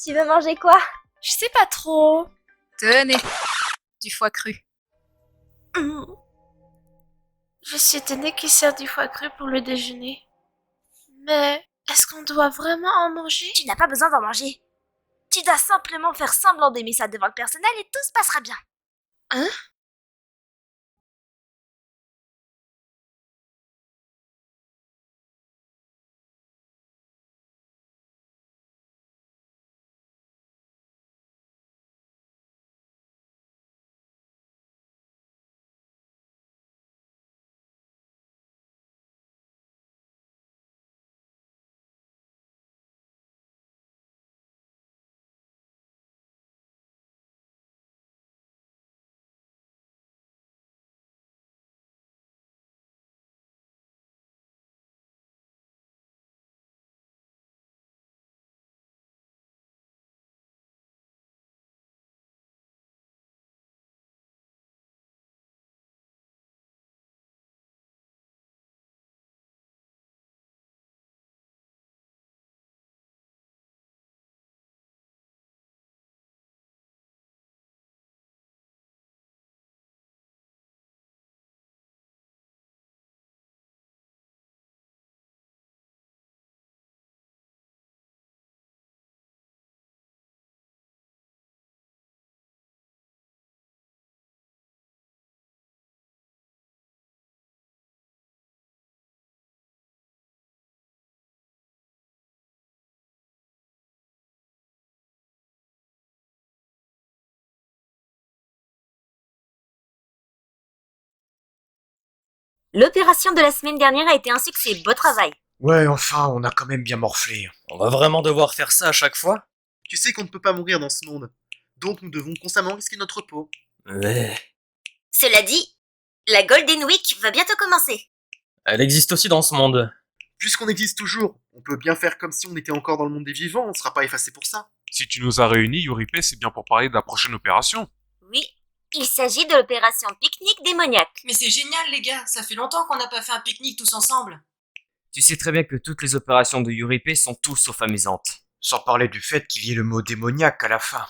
Tu veux manger quoi? Je sais pas trop. Tenez, du foie cru. Je suis étonnée qu'il sert du foie cru pour le déjeuner. Mais est-ce qu'on doit vraiment en manger? Tu n'as pas besoin d'en manger. Tu dois simplement faire semblant d'aimer ça devant le personnel et tout se passera bien. Hein? L'opération de la semaine dernière a été un succès. Beau travail. Ouais, enfin, on a quand même bien morflé. On va vraiment devoir faire ça à chaque fois? Tu sais qu'on ne peut pas mourir dans ce monde. Donc nous devons constamment risquer notre peau. Mais... Cela dit, la Golden Week va bientôt commencer. Elle existe aussi dans ce monde. Puisqu'on existe toujours, on peut bien faire comme si on était encore dans le monde des vivants, on ne sera pas effacé pour ça. Si tu nous as réunis, Yuripe, c'est bien pour parler de la prochaine opération. Oui, il s'agit de l'opération pique-nique démoniaque. Mais c'est génial les gars, ça fait longtemps qu'on n'a pas fait un pique-nique tous ensemble. Tu sais très bien que toutes les opérations de Yuripe sont tout sauf amusantes. Sans parler du fait qu'il y ait le mot démoniaque à la fin.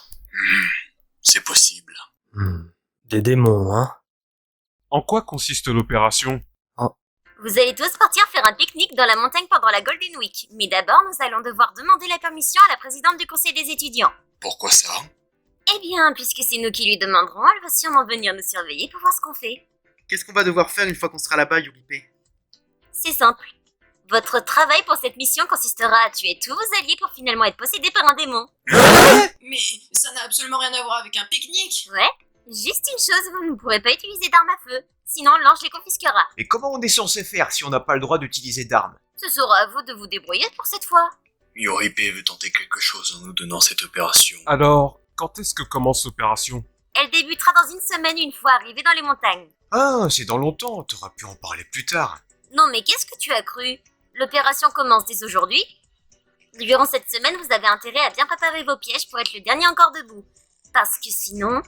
C'est possible. Des démons, hein? En quoi consiste l'opération? Vous allez tous partir faire un pique-nique dans la montagne pendant la Golden Week. Mais d'abord, nous allons devoir demander la permission à la présidente du conseil des étudiants. Pourquoi ça? Eh bien, puisque c'est nous qui lui demanderons, elle va sûrement venir nous surveiller pour voir ce qu'on fait. Qu'est-ce qu'on va devoir faire une fois qu'on sera là-bas, Yuripe? C'est simple. Votre travail pour cette mission consistera à tuer tous vos alliés pour finalement être possédés par un démon. Mais ça n'a absolument rien à voir avec un pique-nique. Ouais, juste une chose, vous ne pourrez pas utiliser d'armes à feu. Sinon, l'ange les confisquera. Et comment on est censé faire si on n'a pas le droit d'utiliser d'armes? Ce sera à vous de vous débrouiller pour cette fois. Yoripe veut tenter quelque chose en nous donnant cette opération. Alors, quand est-ce que commence l'opération? Elle débutera dans une semaine une fois arrivée dans les montagnes. Ah, c'est dans longtemps, t'auras pu en parler plus tard. Non mais qu'est-ce que tu as cru? L'opération commence dès aujourd'hui. Durant cette semaine, vous avez intérêt à bien préparer vos pièges pour être le dernier encore debout. Parce que sinon,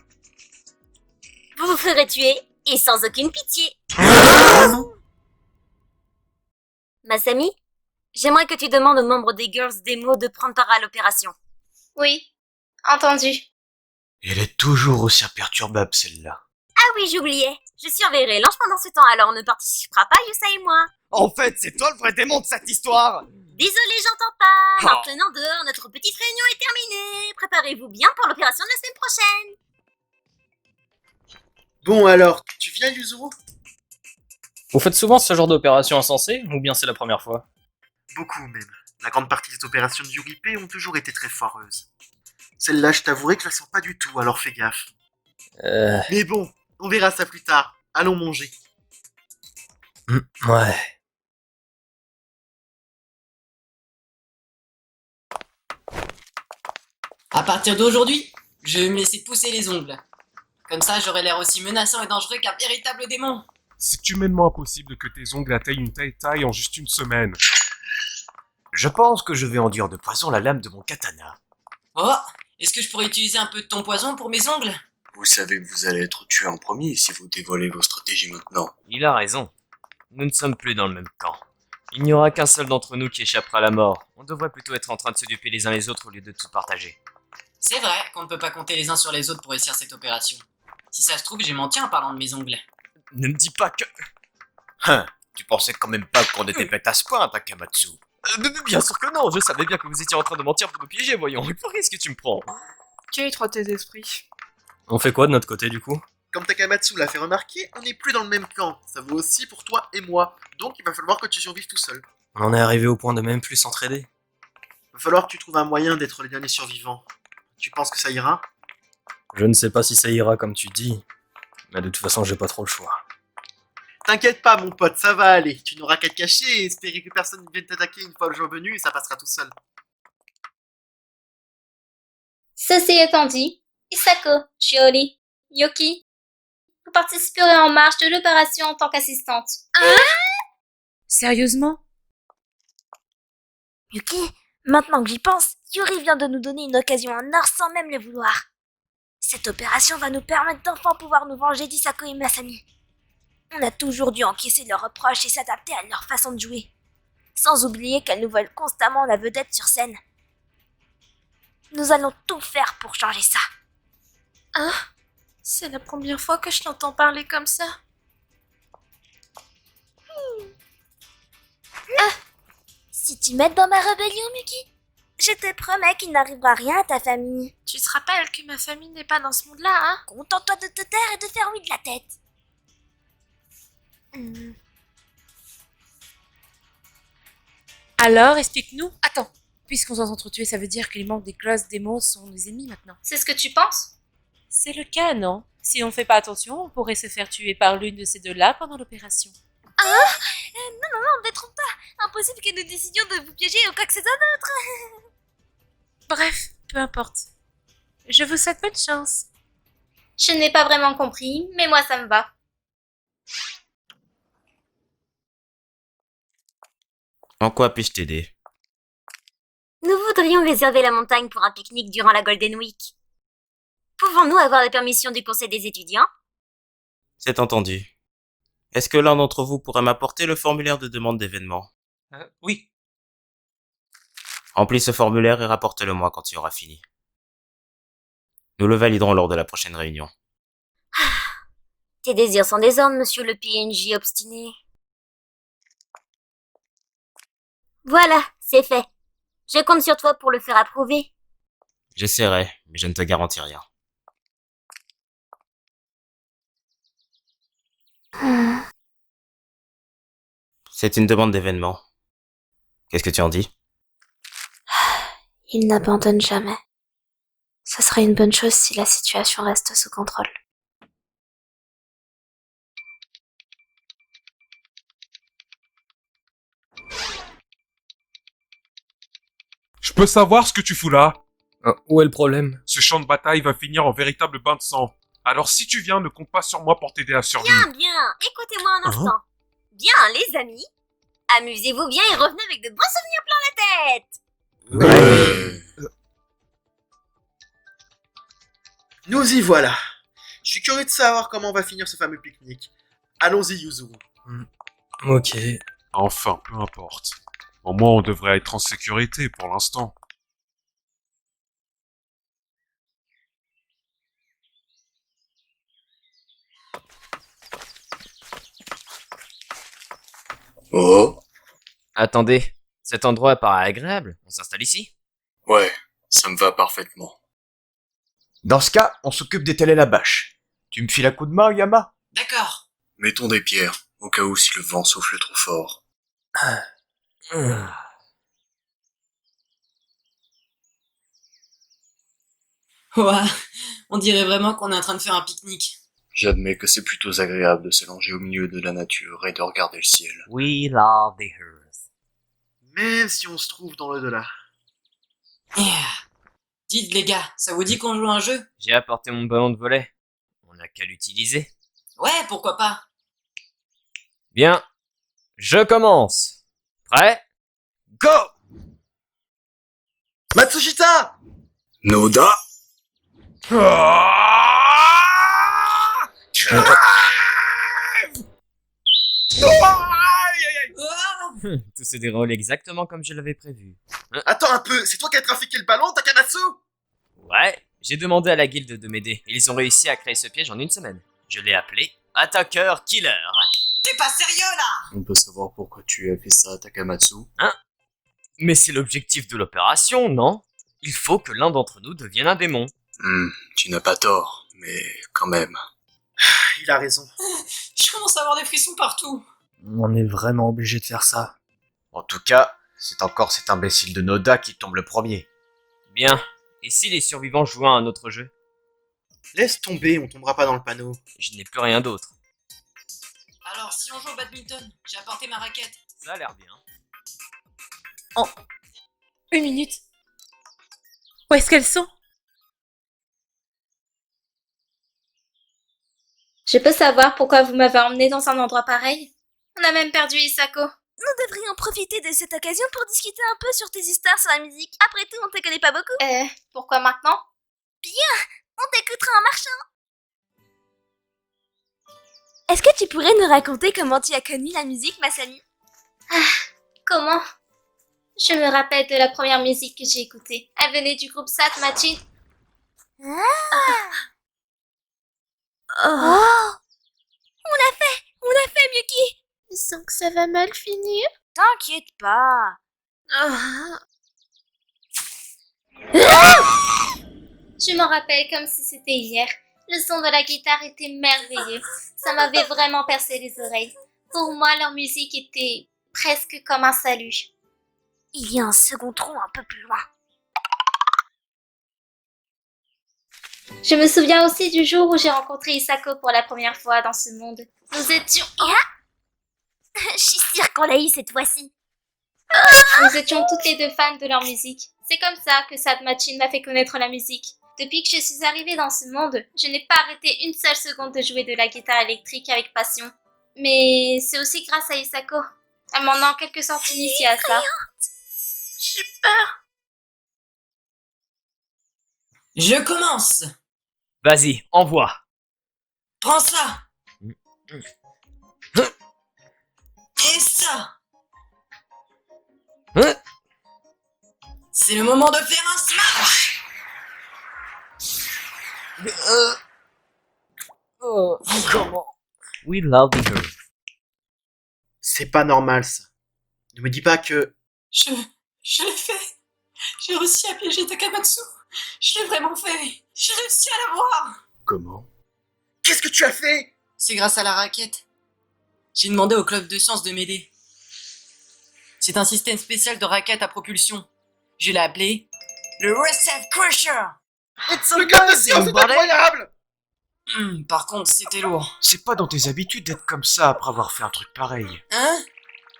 vous vous ferez tuer et sans aucune pitié. Masami, j'aimerais que tu demandes aux membres des Girls Demo de prendre part à l'opération. Oui, entendu. Elle est toujours aussi imperturbable, celle-là. Ah oui, j'oubliais. Je surveillerai l'ange pendant ce temps, alors on ne participera pas, Yusa et moi. En fait, c'est toi le vrai démon de cette histoire! Désolé, j'entends pas. Oh. Maintenant dehors, notre petite réunion est terminée. Préparez-vous bien pour l'opération de la semaine prochaine. Bon alors, tu viens Yuzuru? Vous faites souvent ce genre d'opération insensée, ou bien c'est la première fois? Beaucoup même. La grande partie des opérations de Yuripe ont toujours été très foireuses. Celle-là, je t'avouerai que je la sens pas du tout, alors fais gaffe. Mais bon, on verra ça plus tard. Allons manger. Ouais. À partir d'aujourd'hui, je vais me laisser pousser les ongles. Comme ça, j'aurai l'air aussi menaçant et dangereux qu'un véritable démon. C'est humainement impossible que tes ongles atteignent une telle taille en juste une semaine. Je pense que je vais enduire de poison la lame de mon katana. Oh, est-ce que je pourrais utiliser un peu de ton poison pour mes ongles? Vous savez que vous allez être tué en premier si vous dévoilez vos stratégies maintenant. Il a raison. Nous ne sommes plus dans le même camp. Il n'y aura qu'un seul d'entre nous qui échappera à la mort. On devrait plutôt être en train de se duper les uns les autres au lieu de tout partager. C'est vrai qu'on ne peut pas compter les uns sur les autres pour réussir cette opération. Si ça se trouve, j'ai menti en parlant de mes ongles. Ne me dis pas que... Hein, tu pensais quand même pas qu'on était bête à ce point, Takamatsu. Bien sûr que non, je savais bien que vous étiez en train de mentir pour nous piéger, voyons. Quel risque que tu me prends? Tu es trop tes esprits. On fait quoi de notre côté, du coup? Comme Takamatsu l'a fait remarquer, on n'est plus dans le même camp. Ça vaut aussi pour toi et moi. Donc il va falloir que tu survives tout seul. On en est arrivé au point de même plus s'entraider. Il va falloir que tu trouves un moyen d'être les derniers survivants. Tu penses que ça ira? Je ne sais pas si ça ira comme tu dis, mais de toute façon, j'ai pas trop le choix. T'inquiète pas mon pote, ça va aller. Tu n'auras qu'à te cacher et espérer que personne ne vienne t'attaquer une fois le jour venu et ça passera tout seul. Ceci étant dit, Isako, Shiori, Yoki, vous participerez en marche de l'opération en tant qu'assistante. Sérieusement? Yuki, maintenant que j'y pense, Yuri vient de nous donner une occasion en or sans même le vouloir. Cette opération va nous permettre d'enfin pouvoir nous venger d'Isako et Masami. On a toujours dû encaisser leurs reproches et s'adapter à leur façon de jouer. Sans oublier qu'elles nous volent constamment la vedette sur scène. Nous allons tout faire pour changer ça. Hein? C'est la première fois que je t'entends parler comme ça. Si tu m'aides dans ma rébellion, Miki, je te promets qu'il n'arrivera rien à ta famille. Tu te rappelles que ma famille n'est pas dans ce monde-là, hein? Contente-toi de te taire et de faire oui de la tête. Alors, explique-nous. Attends, puisqu'on s'en s'entretuer, ça veut dire que les membres des Glass Demons sont nos ennemis maintenant. C'est ce que tu penses? C'est le cas, non? Si on fait pas attention, on pourrait se faire tuer par l'une de ces deux-là pendant l'opération. Non, ne détrompe pas. Impossible que nous décidions de vous piéger ou quoi que ce soit d'autre. Bref, peu importe. Je vous souhaite bonne chance. Je n'ai pas vraiment compris, mais moi ça me va. En quoi puis-je t'aider? Nous voudrions réserver la montagne pour un pique-nique durant la Golden Week. Pouvons-nous avoir la permission du conseil des étudiants? C'est entendu. Est-ce que l'un d'entre vous pourrait m'apporter le formulaire de demande d'événement? Oui. Remplis ce formulaire et rapporte-le-moi quand tu auras fini. Nous le validerons lors de la prochaine réunion. Tes désirs sont des ordres, monsieur le PNJ obstiné. Voilà, c'est fait. Je compte sur toi pour le faire approuver. J'essaierai, mais je ne te garantis rien. C'est une demande d'événement. Qu'est-ce que tu en dis? Il n'abandonne jamais. Ça serait une bonne chose si la situation reste sous contrôle. Je peux savoir ce que tu fous là? Où est le problème? Ce champ de bataille va finir en véritable bain de sang. Alors si tu viens, ne compte pas sur moi pour t'aider à survivre. Bien, écoutez-moi un instant. Bien, les amis, amusez-vous bien et revenez avec de bons souvenirs plein la tête. Nous y voilà. Je suis curieux de savoir comment va finir ce fameux pique-nique. Allons-y, Yuzu. Ok. Enfin, peu importe. Au moins, on devrait être en sécurité pour l'instant. Oh, Attendez, cet endroit paraît agréable. On s'installe ici? ouais, ça me va parfaitement. Dans ce cas, on s'occupe d'étaler la bâche. Tu me files un coup de main, Yama? D'accord. Mettons des pierres, au cas où si le vent souffle trop fort. Ouah, on dirait vraiment qu'on est en train de faire un pique-nique. J'admets que c'est plutôt agréable de s'allonger au milieu de la nature et de regarder le ciel. We love the earth. Même si on se trouve dans l'au-delà. Dites les gars, ça vous dit qu'on joue à un jeu? J'ai apporté mon ballon de volley. On n'a qu'à l'utiliser. Ouais, pourquoi pas? Bien. Je commence. Prêt? Go! Matsushita! Noda! Tout se déroule exactement comme je l'avais prévu. Attends un peu, c'est toi qui as trafiqué le ballon, Takamatsu? Ouais, j'ai demandé à la guilde de m'aider. Ils ont réussi à créer ce piège en une semaine. Je l'ai appelé Attaqueur Killer. T'es pas sérieux là? On peut savoir pourquoi tu as fait ça à Takamatsu? Hein? Mais c'est l'objectif de l'opération, non? Il faut que l'un d'entre nous devienne un démon. Tu n'as pas tort, mais quand même. Il a raison. Je commence à avoir des frissons partout. On est vraiment obligé de faire ça. En tout cas, c'est encore cet imbécile de Noda qui tombe le premier. Bien. Et si les survivants jouaient à un autre jeu? Laisse tomber, on tombera pas dans le panneau. Je n'ai plus rien d'autre. Alors, si on joue au badminton, j'ai apporté ma raquette. Ça a l'air bien. Oh, une minute. Où est-ce qu'elles sont? Je peux savoir pourquoi vous m'avez emmené dans un endroit pareil? On a même perdu Isako. Nous devrions profiter de cette occasion pour discuter un peu sur tes histoires sur la musique. Après tout, on te connaît pas beaucoup. Pourquoi maintenant? Bien, on t'écoutera en marchant. Est-ce que tu pourrais nous raconter comment tu as connu la musique, Masami? Comment? Je me rappelle de la première musique que j'ai écoutée. Elle venait du groupe Sat Machin. On a fait, Miyuki. Je sens que ça va mal finir. T'inquiète pas. Je m'en rappelle comme si c'était hier. Le son de la guitare était merveilleux. Ça m'avait vraiment percé les oreilles. Pour moi, leur musique était presque comme un salut. Il y a un second trou un peu plus loin. Je me souviens aussi du jour où j'ai rencontré Isako pour la première fois dans ce monde. Nous étions... Je suis sûre qu'on l'a eu cette fois-ci. Nous étions toutes les deux fans de leur musique. C'est comme ça que Sad Machin m'a fait connaître la musique. Depuis que je suis arrivée dans ce monde, je n'ai pas arrêté une seule seconde de jouer de la guitare électrique avec passion. Mais c'est aussi grâce à Isako. Elle m'en a en quelque sorte initiée à ça. J'ai peur. Je commence. Vas-y, envoie. Prends ça. Et ça. C'est le moment de faire un smash. Comment? We love her. C'est pas normal, ça. Ne me dis pas que... Je l'ai fait. J'ai réussi à piéger Takamatsu. Je l'ai vraiment fait. J'ai réussi à l'avoir. Comment? Qu'est-ce que tu as fait? C'est grâce à la raquette. J'ai demandé au club de sciences de m'aider. C'est un système spécial de raquette à propulsion. Je l'ai appelé le Receive Crusher. Le gars de science, c'est incroyable! Par contre, c'était lourd. C'est pas dans tes habitudes d'être comme ça après avoir fait un truc pareil. Hein?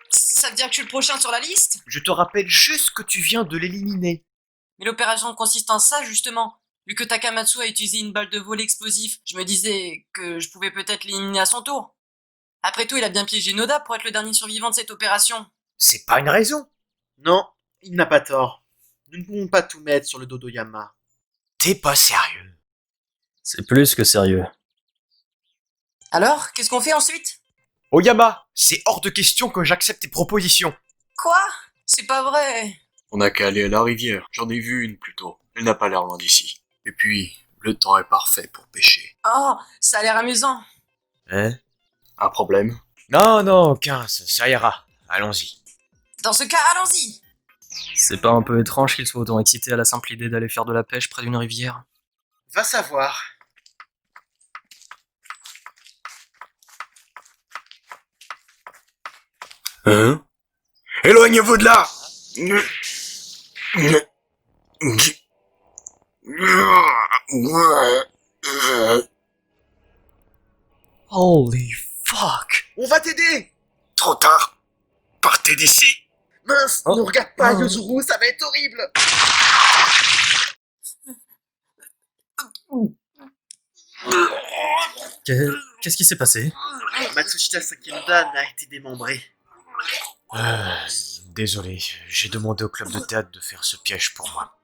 Ça veut dire que je suis le prochain sur la liste? Je te rappelle juste que tu viens de l'éliminer. Mais l'opération consiste en ça, justement. Vu que Takamatsu a utilisé une balle de vol explosif, je me disais que je pouvais peut-être l'éliminer à son tour. Après tout, il a bien piégé Noda pour être le dernier survivant de cette opération. C'est pas une raison. Non, il n'a pas tort. Nous ne pouvons pas tout mettre sur le dos d'Oyama. T'es pas sérieux. C'est plus que sérieux. Alors, qu'est-ce qu'on fait ensuite? Oyama, c'est hors de question que j'accepte tes propositions. Quoi? C'est pas vrai. On n'a qu'à aller à la rivière. J'en ai vu une plutôt. Elle n'a pas l'air loin d'ici. Et puis, le temps est parfait pour pêcher. Oh, ça a l'air amusant. Hein? Un problème? Non, aucun, ça ira. Allons-y. Dans ce cas, allons-y. C'est pas un peu étrange qu'il soit autant excité à la simple idée d'aller faire de la pêche près d'une rivière? Va savoir. Hein? Éloignez-vous de là! Holy fuck! On va t'aider! Trop tard! Partez d'ici! Mince, ne regarde pas, Yozuru, ça va être horrible! Qu'est-ce qui s'est passé? Matsushita Sakimda a été démembré. Désolé, j'ai demandé au club de théâtre de faire ce piège pour moi.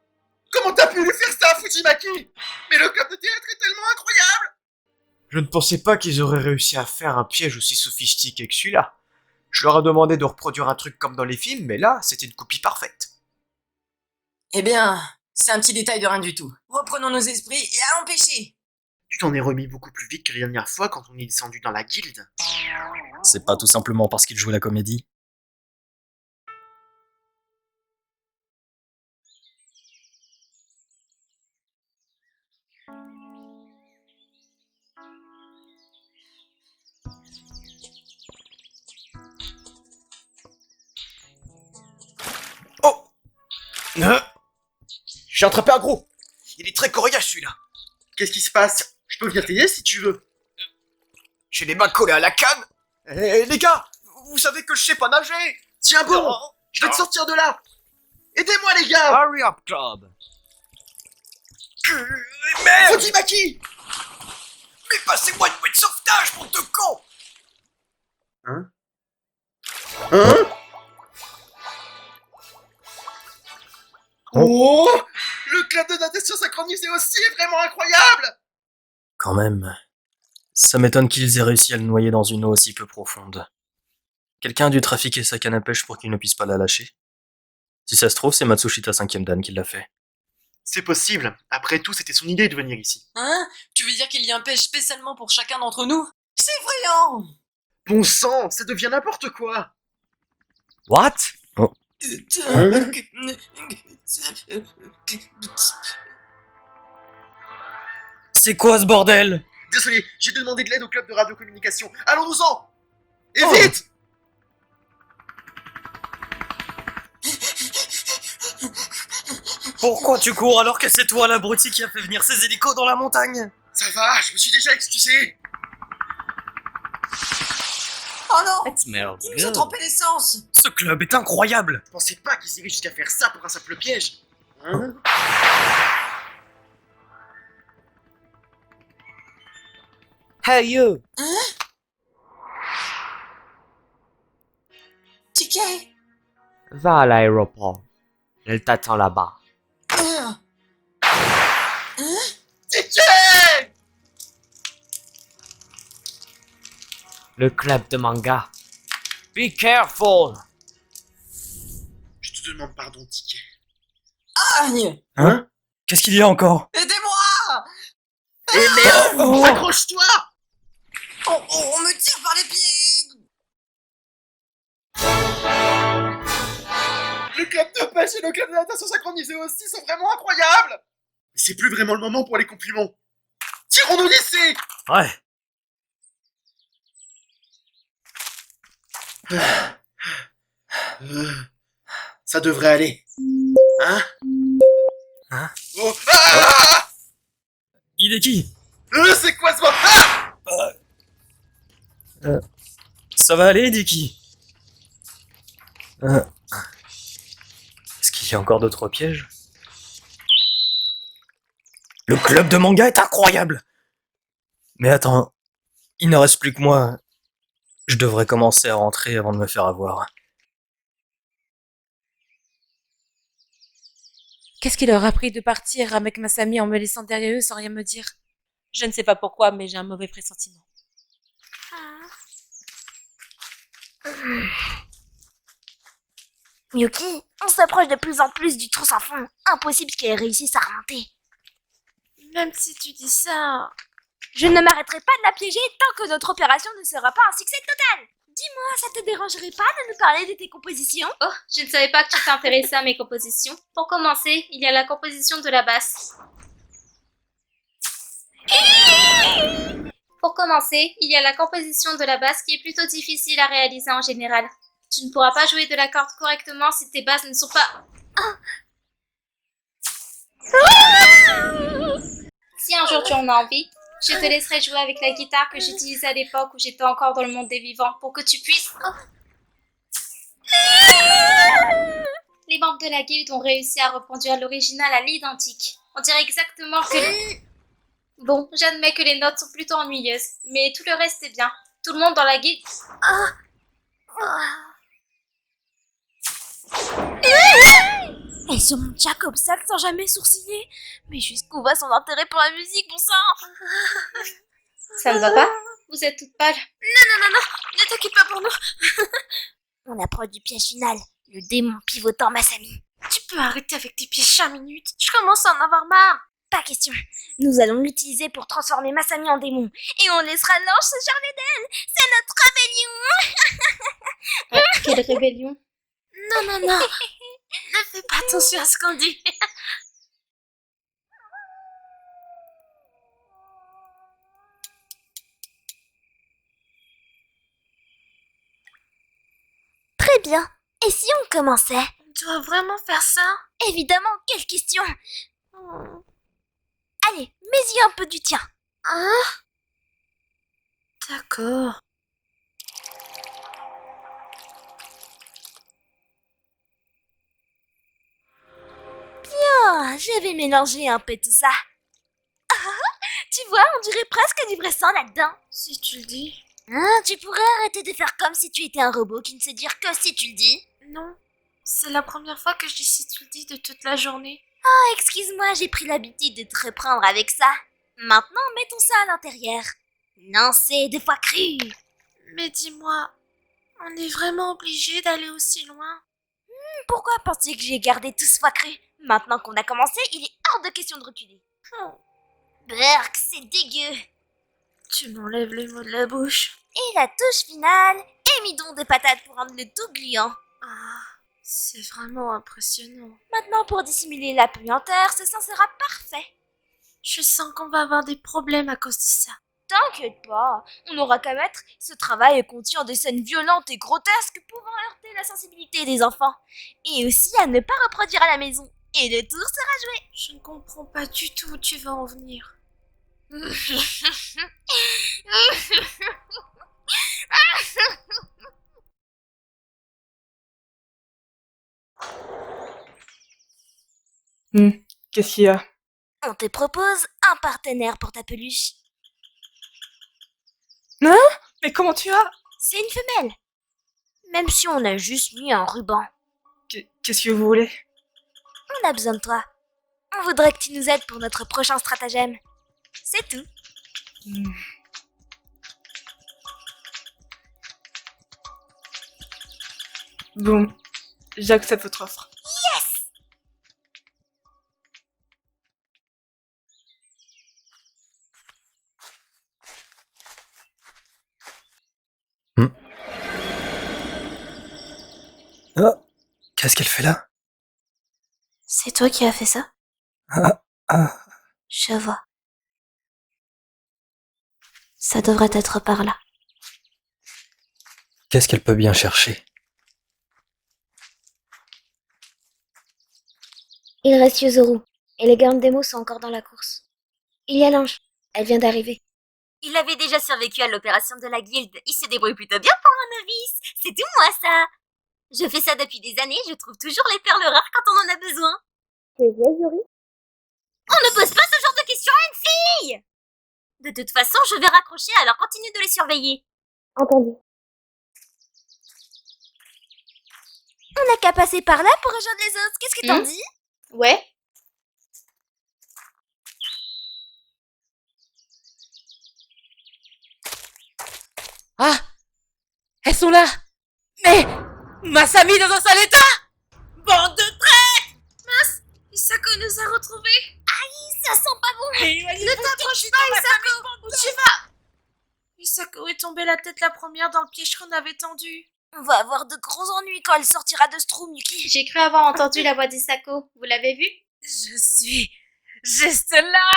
Comment t'as pu lui faire ça, Fujimaki? Mais le club de théâtre est tellement incroyable! Je ne pensais pas qu'ils auraient réussi à faire un piège aussi sophistiqué que celui-là. Je leur ai demandé de reproduire un truc comme dans les films, mais là, c'était une copie parfaite. Eh bien, C'est un petit détail de rien du tout. Reprenons nos esprits et allons pêcher. Tu t'en es remis beaucoup plus vite que la dernière fois quand on est descendu dans la guilde. C'est pas tout simplement parce qu'il joue la comédie. Oh J'ai attrapé un gros. Il est très coriace celui-là. Qu'est-ce qui se passe? Je peux venir t'aider si tu veux. J'ai les mains collées à la canne. Eh, les gars, vous savez que je sais pas nager. Tiens bon, je vais te sortir de là. Aidez-moi les gars. Hurry up, club. Merde. Fodimaki. Mais passez-moi une bouée de sauvetage, bande de cons. Hein? Oh, le club de natation synchronisé aussi est vraiment incroyable. Quand même. Ça m'étonne qu'ils aient réussi à le noyer dans une eau aussi peu profonde. Quelqu'un a dû trafiquer sa canne à pêche pour qu'il ne puisse pas la lâcher. Si ça se trouve, c'est Matsushita 5e Dan qui l'a fait. C'est possible. Après tout, c'était son idée de venir ici. Hein? Tu veux dire qu'il y a un pêche spécialement pour chacun d'entre nous? C'est effrayant! Bon sang, ça devient n'importe quoi. What? C'est quoi ce bordel? Désolé, j'ai demandé de l'aide au club de radiocommunication. Allons-nous-en. Et vite. Pourquoi tu cours alors que c'est toi l'abruti qui a fait venir ces hélicos dans la montagne? Ça va, je me suis déjà excusé. Oh non! It smells Il nous a good. trempé l'essence! Ce club est incroyable! Je pensais pas qu'ils iraient jusqu'à faire ça pour un simple piège. Hein? Hey you! Ticket! Va à l'aéroport. Elle t'attend là-bas. Ticket! Le club de manga. Be careful! Je te demande pardon, Ticket. Aïe! Hein? Qu'est-ce qu'il y a encore? Aidez-moi! Eh merde! Oh. Accroche-toi! On me tire par les pieds! Le club de pêche et le club de natation synchronisé aussi sont vraiment incroyables! Mais c'est plus vraiment le moment pour les compliments. Tirons-nous d'ici! Ouais. Ça devrait aller. Hein? Hein? Oh. Ah! Hideki! C'est quoi ce moment? Ah! Ça va aller, Hideki? Est-ce qu'il y a encore d'autres pièges? Le club de manga est incroyable! Mais attends, il ne reste plus que moi. Je devrais commencer à rentrer avant de me faire avoir. Qu'est-ce qui leur a pris de partir avec Masami en me laissant derrière eux sans rien me dire? Je ne sais pas pourquoi, mais j'ai un mauvais pressentiment. Miyuki, on s'approche de plus en plus du trou sans fond. Impossible qu'elle réussisse à remonter. Même si tu dis ça... Je ne m'arrêterai pas de la piéger tant que notre opération ne sera pas un succès total. Dis-moi, ça te dérangerait pas de nous parler de tes compositions? Oh, je ne savais pas que tu t'intéressais à mes compositions. Pour commencer, il y a la composition de la basse. Qui est plutôt difficile à réaliser en général. Tu ne pourras pas jouer de la corde correctement si tes basses ne sont pas... Si un jour tu en as envie, je te laisserai jouer avec la guitare que j'utilisais à l'époque où j'étais encore dans le monde des vivants pour que tu puisses... Les membres de la guilde ont réussi à reproduire l'original à l'identique. On dirait exactement que... Bon, j'admets que les notes sont plutôt ennuyeuses, mais tout le reste est bien. Tout le monde dans la guilde... Elle surmonte chaque obstacle sans jamais sourciller. Mais jusqu'où va son intérêt pour la musique, bon sang? Ça ne va pas? Vous êtes toute pâle. Ne t'occupe pas pour nous. On approche du piège final, le démon pivotant Masami. Tu peux arrêter avec tes pieds 5 minutes? Je commence à en avoir marre. Pas question. Nous allons l'utiliser pour transformer Masami en démon. Et on laissera l'ange se charmer d'elle. C'est notre rébellion. Quelle rébellion? Non. Ne fais pas attention à ce qu'on dit. Très bien. Et si on commençait? On doit vraiment faire ça? Évidemment, quelle question. Allez, mets-y un peu du tien. Hein? D'accord. Bien, je vais mélanger un peu tout ça. Tu vois, on dirait presque du vrai sang là-dedans. Si tu le dis. Hein, tu pourrais arrêter de faire comme si tu étais un robot qui ne sait dire que si tu le dis. Non. C'est la première fois que je dis si tu le dis de toute la journée. Oh, excuse-moi, j'ai pris l'habitude de te reprendre avec ça. Maintenant, mettons ça à l'intérieur. Lancez 2 fois cru. Mais dis-moi, on est vraiment obligé d'aller aussi loin? Pourquoi penses-tu que j'ai gardé tout ce fois cru? Maintenant qu'on a commencé, il est hors de question de reculer. Berk, c'est dégueu. Tu m'enlèves les mots de la bouche. Et la touche finale, émidon de patates pour rendre le tout gluant. Ah, c'est vraiment impressionnant. Maintenant, pour dissimuler la puanteur, ce sang sera parfait. Je sens qu'on va avoir des problèmes à cause de ça. T'inquiète pas, on n'aura qu'à mettre ce travail contient des scènes violentes et grotesques pouvant heurter la sensibilité des enfants. Et aussi à ne pas reproduire à la maison. Et le tour sera joué. Je ne comprends pas du tout où tu vas en venir. Qu'est-ce qu'il y a? On te propose un partenaire pour ta peluche. Mais comment tu as? C'est une femelle. Même si on a juste mis un ruban. Qu'est-ce que vous voulez? On a besoin de toi. On voudrait que tu nous aides pour notre prochain stratagème. C'est tout. Bon, j'accepte votre offre. Yes! Oh, qu'est-ce qu'elle fait là? C'est toi qui as fait ça? Ah. Je vois. Ça devrait être par là. Qu'est-ce qu'elle peut bien chercher? Il reste Yozoru. Et les gardes des mots sont encore dans la course. Il y a l'ange. Elle vient d'arriver. Il avait déjà survécu à l'opération de la guilde. Il se débrouille plutôt bien pour un novice. C'est tout moi, ça. Je fais ça depuis des années, je trouve toujours les perles rares quand on en a besoin. C'est vrai, Yuri? On ne pose pas ce genre de questions à une fille! De toute façon, je vais raccrocher, alors continue de les surveiller. Entendu. On n'a qu'à passer par là pour rejoindre les autres. Qu'est-ce que t'en dis? Ouais. Ah! Elles sont là! Mais Masami dans un sale état! Bande de traîtres! Mince! Isako nous a retrouvés! Aïe, ça sent pas bon! Ne t'approche pas, Isako! Où tu vas? Isako est tombée la tête la première dans le piège qu'on avait tendu. On va avoir de gros ennuis quand elle sortira de ce trou, Yuki. J'ai cru avoir entendu la voix d'Isako. Vous l'avez vue? Je suis juste là!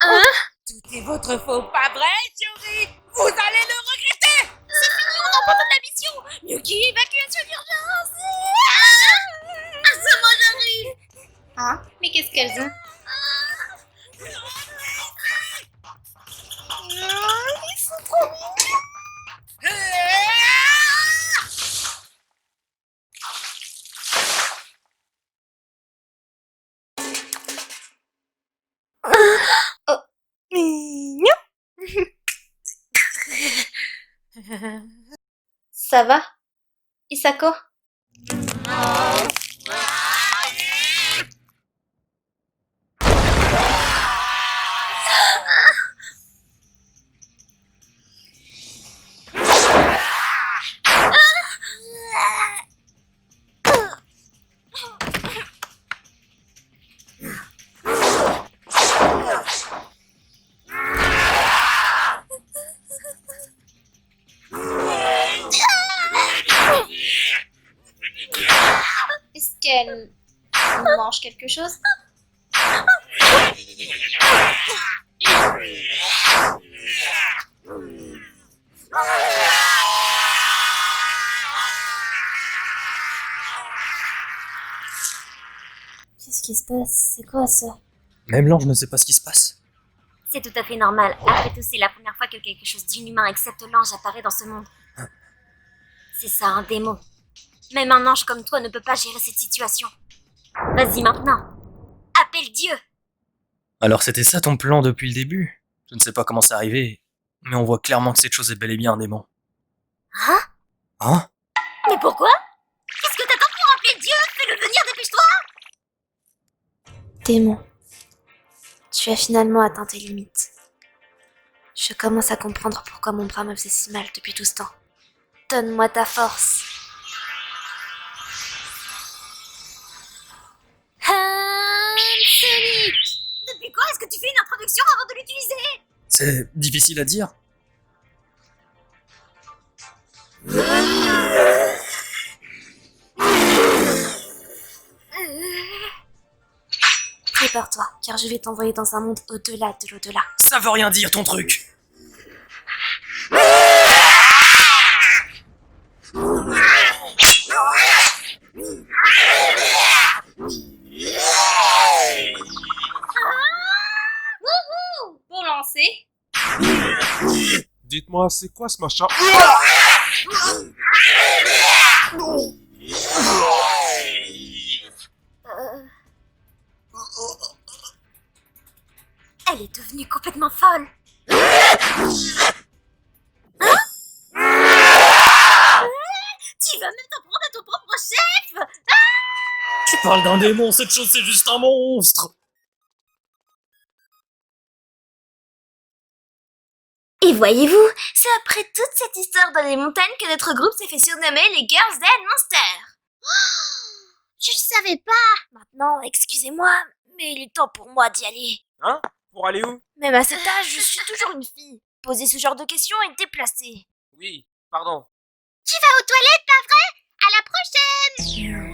Hein? Tout est votre faute, pas vrai, Yuri? Vous allez le regretter! C'est fini, on abandonne la mission! Yuki, évacuation d'urgence! C'est moi, j'arrive! Hein? Mais qu'est-ce qu'elles ont? Ils sont trop mignons! Mignon! Ça va? Isako? On mange quelque chose? Qu'est-ce qui se passe? C'est quoi ça? Même l'ange ne sait pas ce qui se passe. C'est tout à fait normal. Après tout, c'est la première fois que quelque chose d'inhumain, excepte l'ange, apparaît dans ce monde. C'est ça, un démon. Même un ange comme toi ne peut pas gérer cette situation. Vas-y maintenant. Appelle Dieu. Alors c'était ça ton plan depuis le début? Je ne sais pas comment c'est arrivé, mais on voit clairement que cette chose est bel et bien un démon. Hein? Hein? Mais pourquoi? Qu'est-ce que t'attends pour appeler Dieu? Fais-le venir, dépêche-toi! Démon, tu as finalement atteint tes limites. Je commence à comprendre pourquoi mon bras me faisait si mal depuis tout ce temps. Donne-moi ta force. Sonic! Depuis quand est-ce que tu fais une introduction avant de l'utiliser? C'est difficile à dire. Prépare-toi, car je vais t'envoyer dans un monde au-delà de l'au-delà. Ça veut rien dire ton truc. Wouhou! Pour lancer. Dites-moi, c'est quoi ce machin? Elle est devenue complètement folle. Tu vas même t'en prendre à ton propre chef? Tu parles d'un démon, cette chose c'est juste un monstre. Et voyez-vous, c'est après toute cette histoire dans les montagnes que notre groupe s'est fait surnommer les Girls Dead Monsters. Je ne savais pas. Maintenant, excusez-moi, mais il est temps pour moi d'y aller. Hein? Pour aller où? Même à cet âge, je suis toujours une fille. Poser ce genre de questions est déplacé. Oui, pardon. Tu vas aux toilettes, pas vrai? À la prochaine!